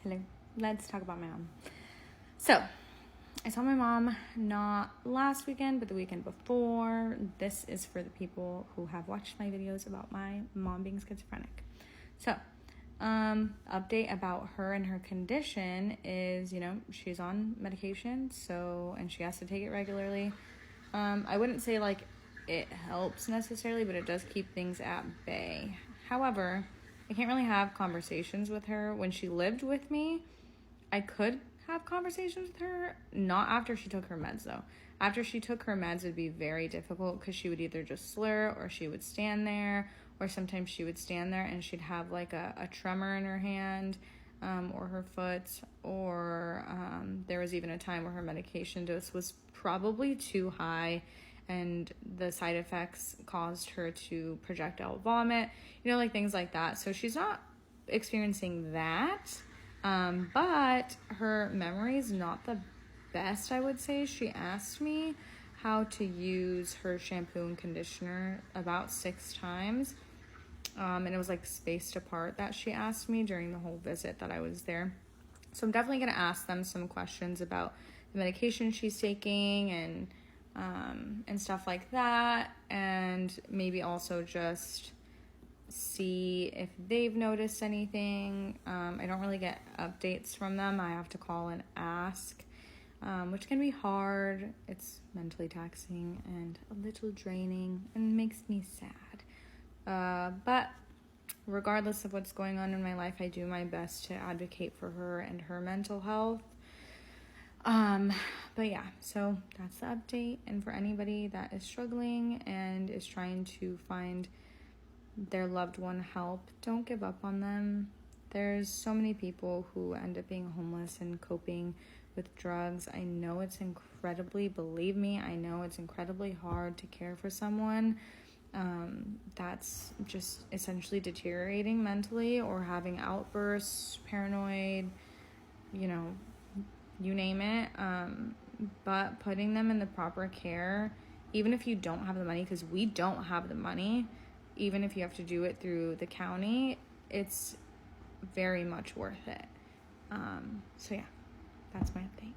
Hello. Let's talk about my mom. So, I saw my mom not last weekend, but the weekend before. This is for the people who have watched my videos about my mom being schizophrenic. So, update about her and her condition is, she's on medication, and she has to take it regularly. I wouldn't say like it helps necessarily, but it does keep things at bay. However, I can't really have conversations with her. When she lived with me, I could have conversations with her, not after she took her meds though. After she took her meds, it'd be very difficult because she would either just slur or she would stand there, or sometimes she would stand there and she'd have like a tremor in her hand or her foot, or there was even a time where her medication dose was probably too high and the side effects caused her to projectile vomit, like things like that. So she's not experiencing that. But her memory is not the best, I would say. She asked me how to use her shampoo and conditioner about 6 times. And it was like spaced apart that she asked me during the whole visit that I was there. So I'm definitely going to ask them some questions about the medication she's taking and stuff like that. And maybe also just see if they've noticed anything. I don't really get updates from them. I have to call and ask, which can be hard. It's mentally taxing and a little draining and makes me sad. But regardless of what's going on in my life, I do my best to advocate for her and her mental health. But yeah, so that's the update. And for anybody that is struggling and is trying to find their loved one help, don't give up on them. There's so many people who end up being homeless and coping with drugs. I know it's incredibly hard to care for someone that's just essentially deteriorating mentally or having outbursts, paranoid, you name it. But putting them in the proper care, even if you don't have the money, because we don't have the money, even if you have to do it through the county, it's very much worth it. So yeah, that's my update.